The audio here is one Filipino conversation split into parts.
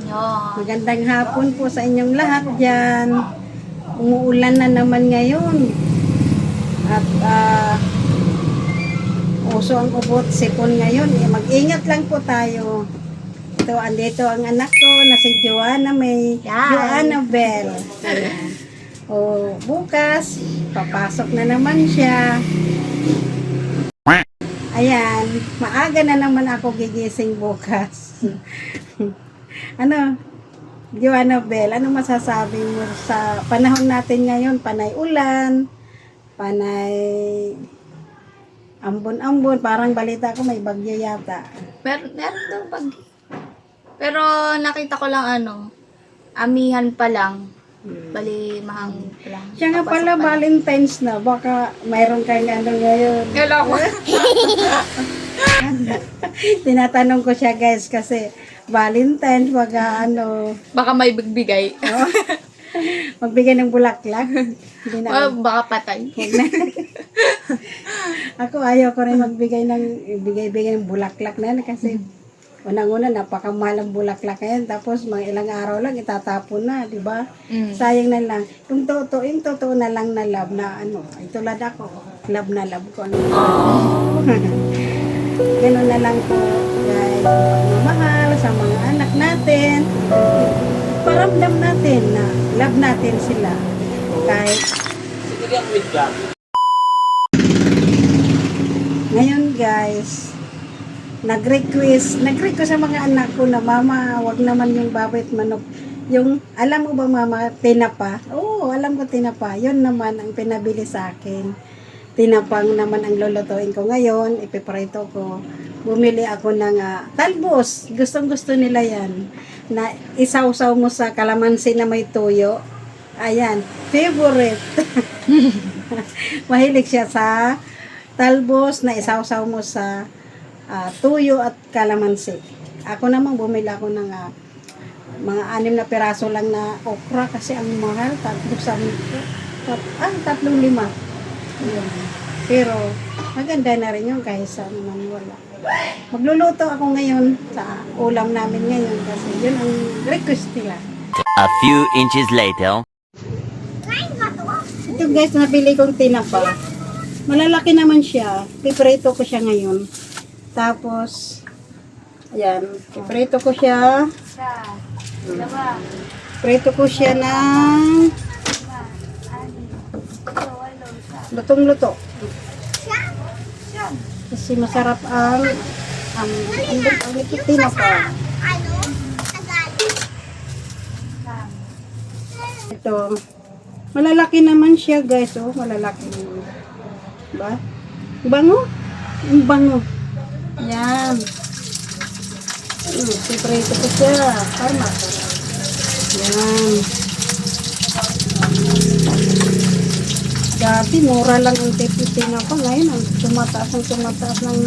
Yun. Magandang hapon po sa inyong lahat dyan. Umuulan na naman ngayon. At uso ang ubot sipon ngayon. Mag-ingat lang po tayo. Ito, andito ang anak ko na si Joanna May. Yan. Joanna Bell. Ayan. O, bukas, papasok na naman siya. Ayan, maaga na naman ako gigising bukas. Ano, Joanna Bell, ano masasabi mo sa panahon natin ngayon? Panay ulan, panay ambon-ambon, parang balita ko may bagyo yata. Meron daw pag... Pero nakita ko lang amihan pa lang. Bali, mahangin pa lang. Siya nga Papasok pala, pa lang. Valentine's na, baka mayroon kang ngayon. Kala ko. Tinatanong ko siya guys kasi Valentine's, baka Baka may bigbigay. magbigay ng bulaklak. Hindi na. Baka patay. Huwag na. Ako ayaw ko rin magbigay ng bulaklak na yan kasi unang-una napakamahal ang bulaklak ngayon tapos mga ilang araw lang itatapon na, di ba? Sayang na lang. Yung totoo na lang na love na ay tulad ako, love na love ko. Ganun na lang po guys, pagmamahal sa mga anak natin. Paramdam natin na love natin sila. Kahit ngayon guys, nag-request sa mga anak ko na mama, wag naman yung baboy at manok. Yung, alam mo ba mama, tinapa? Oo, alam ko tinapa. Yun naman ang pinabili sa akin. Tinapang naman ang lulutuin ko ngayon, ipiprito ko. Bumili ako ng talbos. Gustong-gusto nila yan. Na isawsaw mo sa kalamansi na may tuyo. Ayan, favorite. Mahilig siya sa talbos na isawsaw mo sa tuyo at kalamansi. Ako naman bumili ako ng mga 6 na piraso lang na okra kasi ang mahal, 3.5. Yun. Pero maganda na rin yung kaysa naman wala. Magluluto ako ngayon sa ulam namin ngayon kasi yun ang request nila. A few inches later. Ito guys, nabili kong tinapa. Malalaki naman siya. Piprito ko siya ngayon. Tapos, ayan, piprito ko siya. Prito ko siya ng lutong-luto. Kasi masarap ang tinapa. Ito, malalaki naman siya guys, oh, malalaki. Diba? Bango? Ang bango. Yan. Piprito ko siya. Tama. Yan. Dati, mura lang ang tinapa ngayon. Ang tumataas ng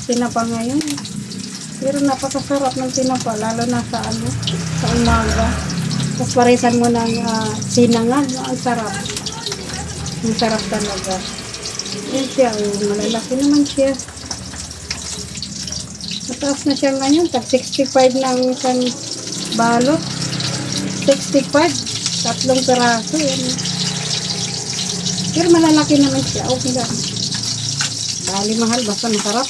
tinapa ngayon. Pero napakasarap ng tinapa, lalo na sa sa umaga. Tapos parisan mo ng sinangag. Ang sarap. Ang sarap talaga. Yan siya. Malalaki naman siya. Mataas na siya ngayon. Tag 65 ng isang balot. 65. 3 peraso. Yan. Pero malalaki naman siya. Okay lang. Bali mahal. Basta masarap.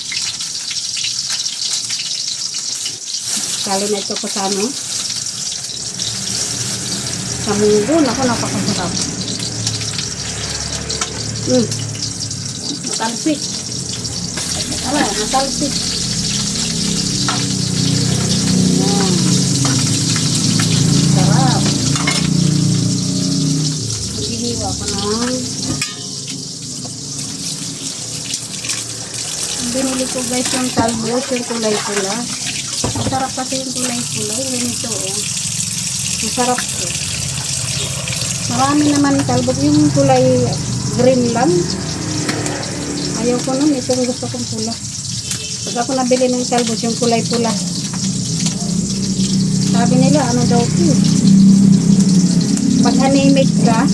Kali na ito ko sa sa munggo. Naku, napakasarap. Matalsik. Matalsik. Sarap. Maghihiwa ko ng binili ko guys yung talbos, yung kulay pula. Masarap kasi yung kulay pula. Yun ito masarap ko. Marami naman talbos. Yung kulay green lang. Ayaw ko nun. Ito yung gusto kong pula. Pag ako nabili ng talbos, yung kulay pula. Sabi nila, ano daw ito? Pag anemic ka,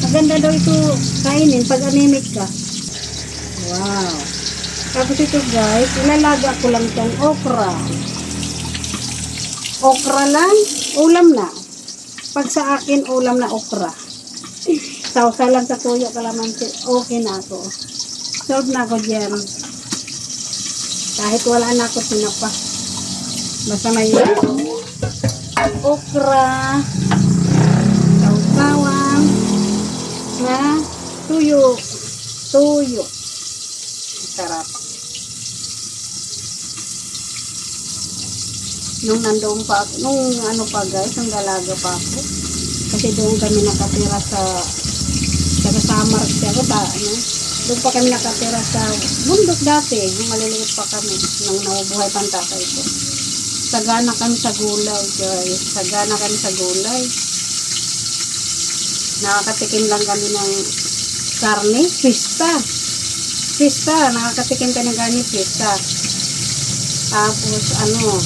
maganda daw ito kainin pag anemic ka. Wow. Tapos ito guys, ilalaga ko lang itong okra. okra lang, ulam na. Pag sa akin, ulam na okra. Sausa lang sa tuyo, kalamansi, okay na ako. Solve na ako dyan. Kahit wala na ako tinapa. Basta may okra, sausawang, na tuyo. Tuyo. Sarap. Nung nandoon pa ako, nung ano pa guys, nung dalaga pa ako. Kasi doon kami nakatira sa Samar ako ba, ano? Doon pa kami nakatira sa bundok dati, nung maliliit pa kami, nung nabubuhay pa ang tatay ko. Sagana kami sa gulay, guys. Sagana kami sa gulay. Nakakatikim lang kami ng karne, pista. Pista, nakakatikim ka ng karne, pista. Tapos, ano,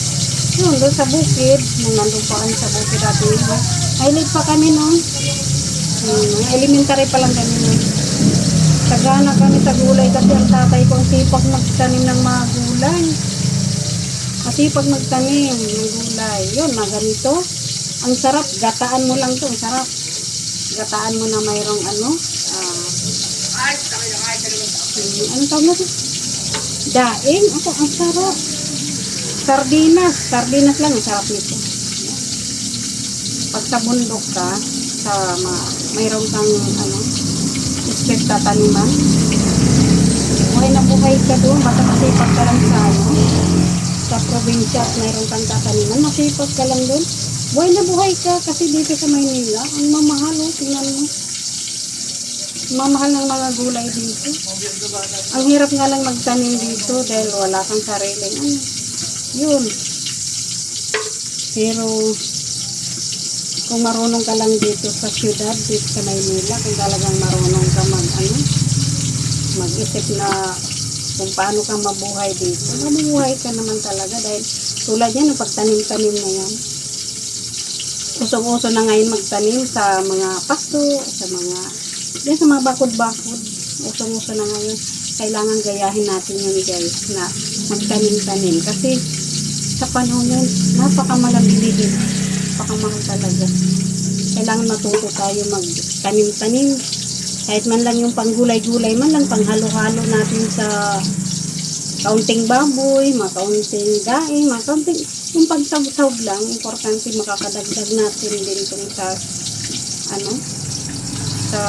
yun, doon sa bukid, nung nandun pa kami sa bukid dati, highlight pa kami nun. Elementary pa lang kami nun. Sagana kami sa gulay kasi ang tatay ko ang sipag magtanim ng mga gulay. Masipag magtanim ng gulay. Yun, na ganito. Ang sarap, gataan mo lang to, ang sarap. Gataan mo na mayroong ano, anong tawag na to? Daing, ako, ang sarap. Sardinas lang, ang sarap nito. Pag sa bundok ka, mayroon kang, ano, space tataniman. Buhay na buhay ka doon, basta masipag ka lang sa, ano, sa probinsya at mayroon kang tataniman, masipag ka lang doon. Buhay na buhay ka, kasi dito sa Maynila, ang mamahal, oh, tingnan mo. Mamahal ng mga gulay dito. Ang hirap nga lang magtanim dito dahil wala kang sariling ano. Yun. Pero kung marunong ka lang dito sa syudad, dito sa Maynila, kung talagang marunong ka mag-isip na kung paano ka mabuhay dito, mabuhay ka naman talaga dahil tulad yan, ang pagtanim-tanim na yan. Usong-uso na ngayon magtanim sa mga pasto, sa mga bakod-bakod. Usong-uso na ngayon. Kailangan gayahin natin yun guys, na magtanim-tanim. Kasi sa panahon yun, napakamalaglihin. Napakamahal talaga. Kailangan matuto tayo magtanim-tanim. Kahit man lang yung panggulay-gulay, man lang panghalo-halo natin sa kaunting baboy, makaunting daing, makaunting, yung pagsawsaw lang, importante makakadagdag natin din kung sa, ano, sa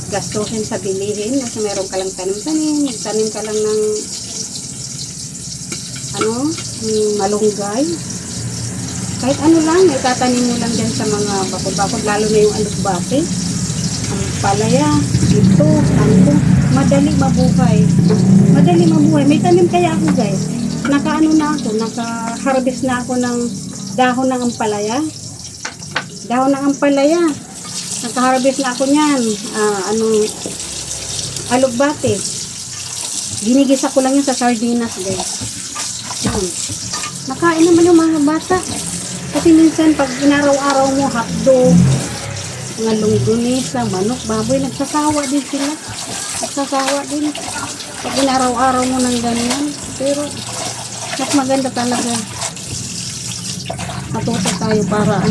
gastusin sa bilihin kasi meron ka lang tanim-tanim, magtanim ka lang ng ano, malunggay, kahit ano lang, itatanim mo lang dyan sa mga bakod-bakod, lalo na yung alugbate, ang palaya, ito, kangkong, madali mabuhay, may tanim kaya ako guys, naka-harvest na ako ng dahon ng ampalaya, naka-harvest na ako niyan, alugbate. Ginigisa ko lang yun sa sardinas, guys. Yun. Nakain naman yung mga bata. Kasi minsan, pag inaraw-araw mo, hotdog, mga longganisa, manok, baboy, nagsasawa din sila. Nagsasawa din. Pag inaraw-araw mo ng ganyan. Pero, mas maganda talaga. Matuto tayo para,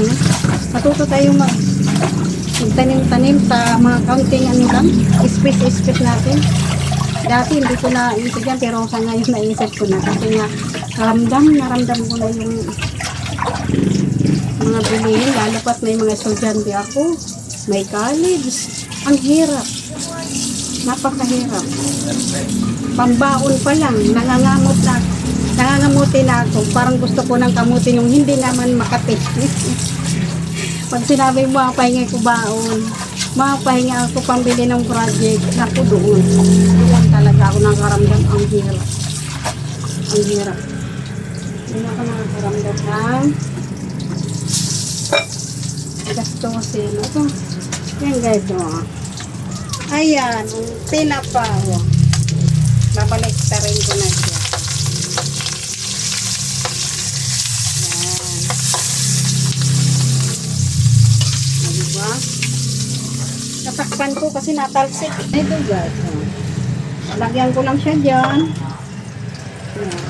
matuto tayo magtanim-tanim sa mga kaunting lang, space natin. Dati hindi ko naisip yan, pero sa ngayon naisip ko na. Kasi nga, naramdam ko na yung mga bilihin, lalo pat may mga estudyante ako, may college. Ang hirap. Napakahirap. Pambaon pa lang, nangangamuti na ako. Parang gusto ko ng kamuti yung hindi naman makati. Pag sinabi mo, mapahinga ko baon, mapahinga ako pambili ng project, naku doon talaga ako nakaramdam. Ang hirap. Ang hirap. Hindi ako nakaramdam ng gastusin. Ito. Yan guys, oh. Ayan, tinapa. Oh. Babalik ta rin ko na siya. Diba? Natakpan ko kasi natalsik. Ito guys. Lagyan ko lang siya dyan. Ayan.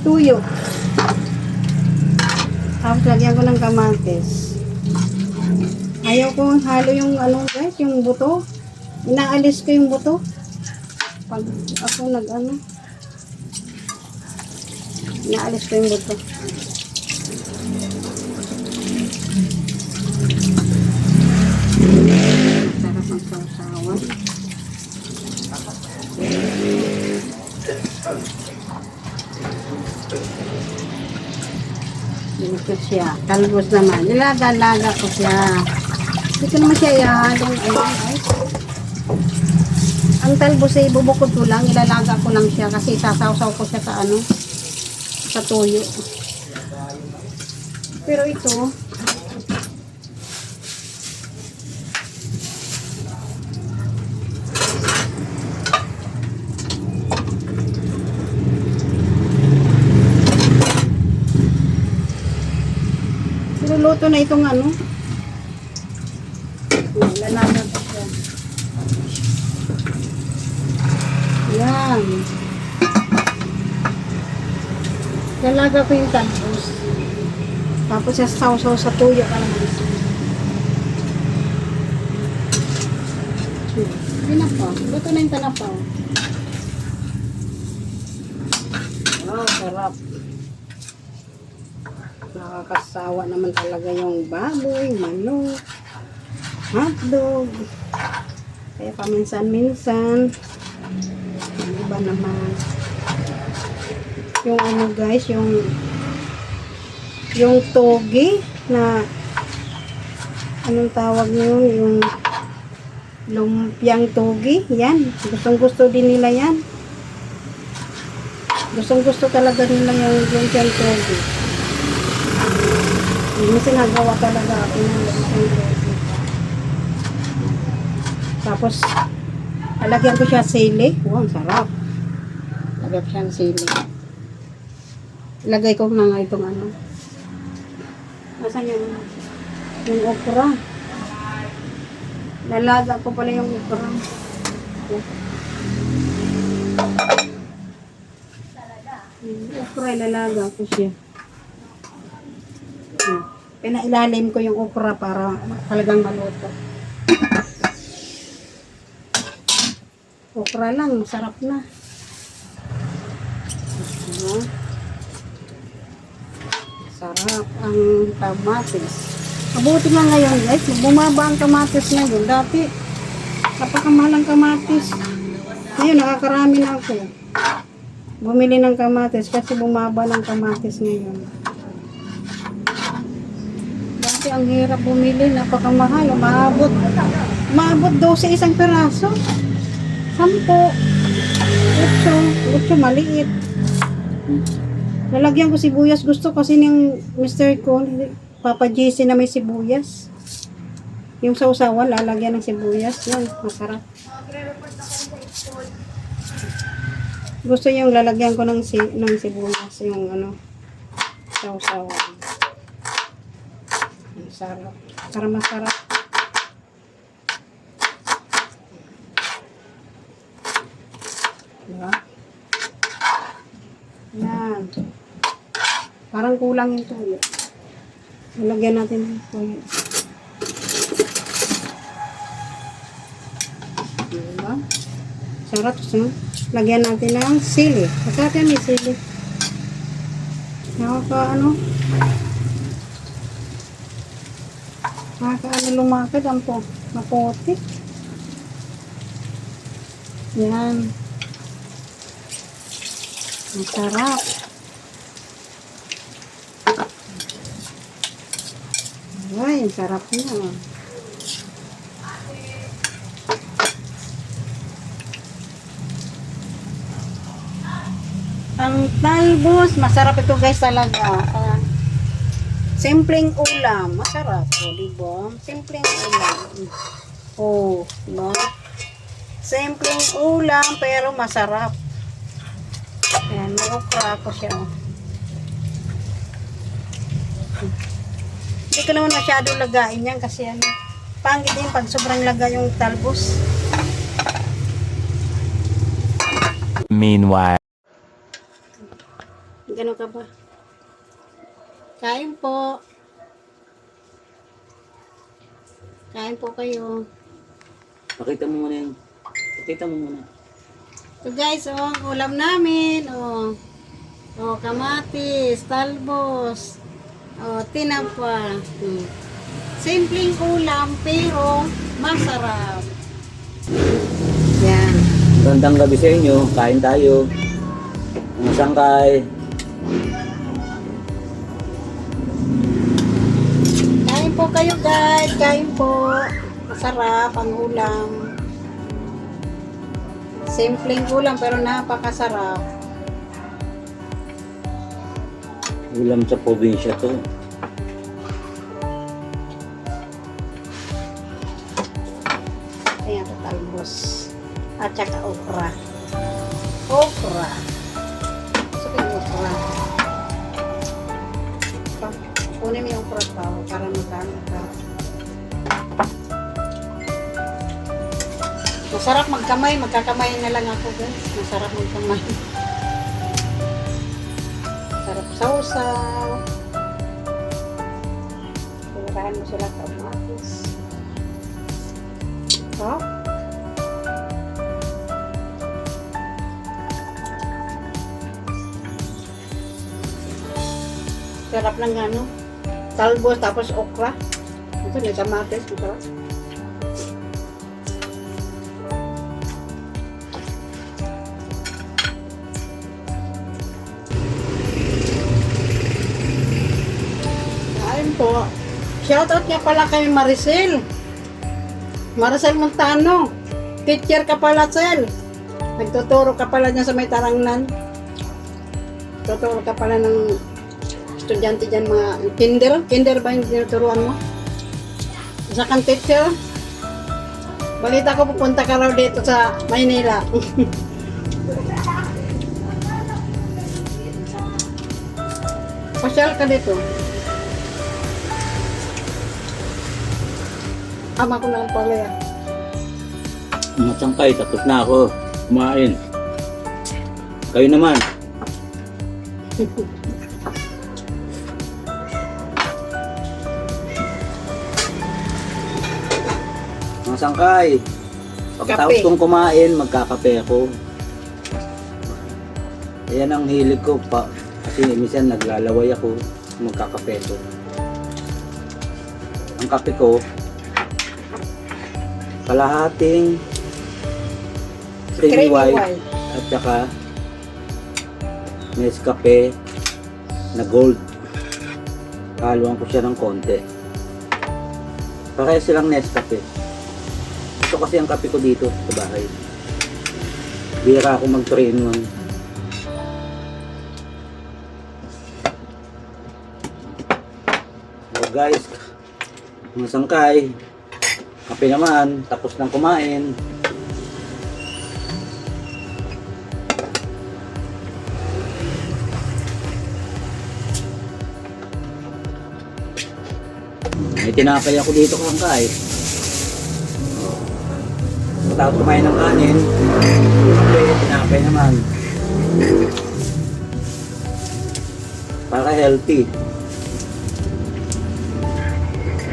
Tuyo. Tapos lagyan ko ng kamatis. Ayaw ko halo yung ano guys, yung buto. Inaalis ko yung buto. Pag ako inaalis ko yung buto. Sarap ang sausawan. Ito siya. Talbos naman. Nilaga-laga ko siya. Hindi ko naman siya ihalong guys. Ang talbos ay bubukod ko lang. Ilalaga ko lang siya kasi sasawsaw ko siya sa sa tuyo. Pero ito, luluto na itong lalaga ko siya. Yan. Lalaga ko yung talbos. Tapos sasaw-saw sa tuyo ka naman. Tinapaw. Luto na yung tanapaw. Wow, sarap. Nakakasawa naman talaga yung baboy, manok, hotdog. Kaya paminsan-minsan, yung iba naman. Yung guys, yung togi na anong tawag nyo, yung lumpiang togi, yan. Gustong gusto din nila yan. Gustong gusto talaga nila yung lumpiang togi. Minsan nagawa talaga ako ng lumpiang togi. Tapos alagyan ko siya sili. Wow, sarap. Lagyan ko siya ng sili. Ilagay ko na nga itong Nasaan yung okra? Lalaga ko pala yung okra. Yung okra, ilalaga ko siya. Pinailalim ko yung okra para talagang maluto. Okra lang, sarap na. Sarap ang kamatis. Mabuti na ngayon guys, bumaba ang kamatis ngayon. Dati, napakamahal ang kamatis. Ngayon, nakakarami na ako. Bumili ng kamatis kasi bumaba ng kamatis ngayon. Dati ang hirap bumili, napakamahal. Maabot 12 isang peraso. 10, 8 maliit. Lalagyan ko sibuyas. Gusto kasi ng Mr. ko, Papa JC na may sibuyas. Yung sausawan, lalagyan ng sibuyas. Yan, masarap. Gusto yung lalagyan ko ng sibuyas. Yung sausawan. Masarap. Para masarap. Diba? Yan. Parang kulang yung tuyo. Nalagyan natin yung tuyo. Diba? Sarap siya. Lagyan natin ng sili. Masarap yan may sili. Nakaka lumakad ang maputi. Yan. Masarap. Ay, ang sarap niya. Ang talbos, masarap ito guys talaga. Simpleng ulam, masarap. O, diba? Simpleng ulam. O, diba? Simpleng ulam, pero masarap. Ayan, mag-okra ko siya. Hindi ko naman masyadong lagain yan kasi pangit din pag sobrang laga yung talbos. Meanwhile. Gano'n ka ba? Kain po. Kain po kayo. Pakita mo muna yun. Pakita mo muna. So guys, oh, ang ulam namin, oh. Oh, kamatis, talbos, oh, tinapa. Simpleng ulam, pero masarap. Yan. Magandang gabi sa inyo. Kain tayo. Mga sangkay. Kain po kayo guys, kain po. Masarap ang ulam. Simpleng ulam pero napakasarap. Ulam sa probinsya to. Ayan, talbos. At saka okra. Okra. Sabi yung okra. Kunin mo yung okra pa para magkano ka. Masarap magkamay. Magkakamay na lang ako guys. Masarap magkamay. Sarap sausaw. Tirahan mo sila kamatis. Oh. Sarap ng ano. Talbos tapos okra. Ito may kamatis. Masarap. Kain po. Shoutout niya pala kay Maricel. Maricel Montano. Teacher ka pala, Sel. Nagtuturo ka pala dyan sa may Tarangnan. Tuturo ka pala ng estudyante dyan, mga kinder. Kinder ba yung tinuturuan mo? Isa kang teacher. Balita ko pupunta ka raw dito sa Maynila. Pasyal ka dito. Ama ko lang pala yan. Mga sangkay, tapos na ako. Kumain. Kayo naman. Mga sangkay. Pagkatapos Kape. kong kumain, magkakape ako. Ayan ang hilig ko pa. Kasi minsan naglalaway ako, magkakape ko. Ang kape ko, kalahating creamy white at saka Nescafe na gold. Haluan ko siya ng konti. Parehas silang Nescafe. Ito kasi ang kape ko dito sa bahay. Bira ako mag 3-in-1. So guys, mga sangkay, kape naman, tapos nang kumain. May tinapay ako dito kangkay. Tapos kumain ng kanin, kape, tinapay naman. Para healthy.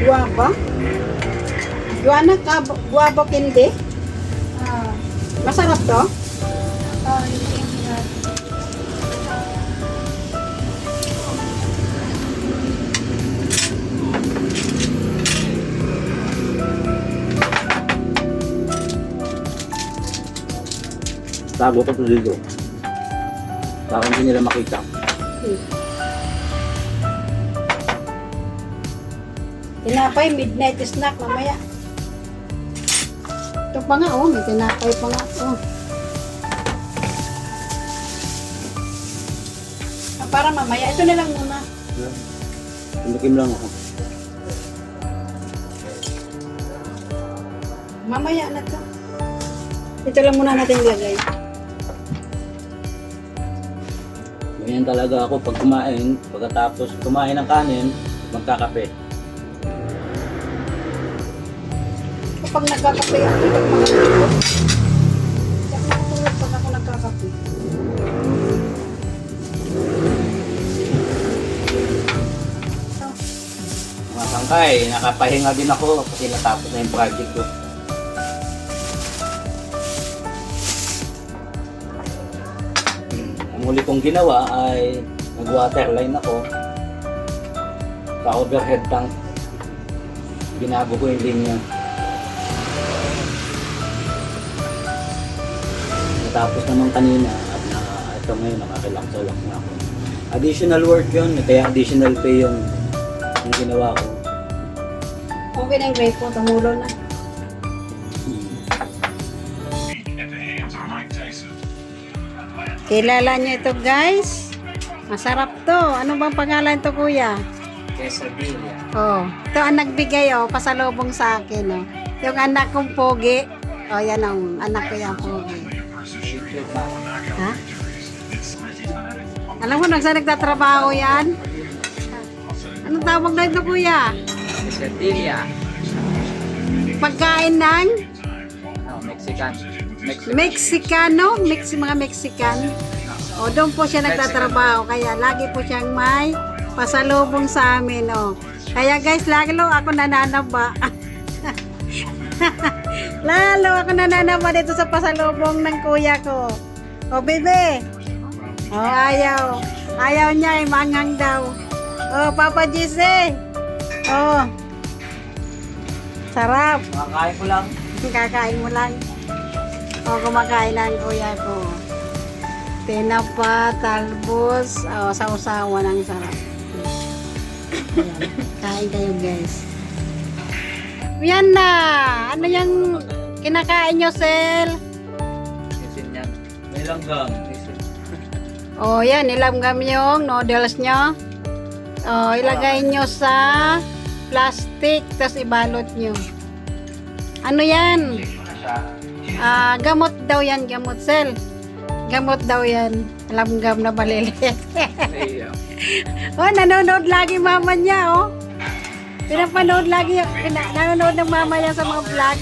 Guava? Guana ka, guava candy? Ah, Masarap to? hindi na. Tago ko to dito. Para hindi nila makita. Tinapay, midnight snack mamaya. Ito pa nga, oh, may tinapay pa nga. Oh. Para mamaya, ito na lang muna. Tumikim lang ako. Mamaya na to. Ito lang muna natin ilagay. Ganyan talaga ako pag kumain. Pagkatapos kumain ng kanin, magkakape. Kapag nagkakape ako, pag mga tulog. Pag nakatulog, pag ako nagkakape. Ay, nakapahinga din ako kasi natapos na yung project ko. Ang huli kong ginawa ay nag-waterline ako sa overhead tank. Binago ko yung linya. Natapos naman kanina at ito ngayon nakakilaksawak na ako. Additional work yun, kaya additional pay yun yung ginawa ko. Okay na yung grade po, tumulo na. Kilala niyo ito guys? Masarap to. Ano bang pangalan to kuya? Quesadilla. Oh, ito ang nagbigay oh, pasalubong sa akin oh. Yung anak kong pogi. Oh, yan ang anak ko yung pogi. Ha? Alam mo, nang saan nagtatrabaho yan? Anong tawag na ito kuya? Quesadilla. Pagkain ng Mexican. Mexicano, mga Mexican. O, doon po siya nagtatrabaho. Kaya lagi po siyang may pasalubong sa amin. O. Kaya guys, lalo ako nananaba. Lalo ako nananaba dito sa pasalubong ng kuya ko. O, bebe. O, ayaw. Ayaw niya, mangang daw. O, Papa Jesse. O. Sarap. Makakain ko lang. Kakain mo lang. O, kumakain ng kuya ko. Tinapa, talbos, sausawan ang sarap. Ayan. Kain kayo guys. Yan na! Ano yung kinakain nyo, Sel? May langgam. O, yan. Nilamgam yung noodles nyo. O, ilagay nyo sa plastic, tapos ibalot nyo. Ano yan? Gamot daw yan, gamot, Sel. Gamot daw yan. Lamgam na balilit. Oh, nanonood lagi mama niya, oh. Pinapanood lagi, nanonood ng mama niya sa mga vlog.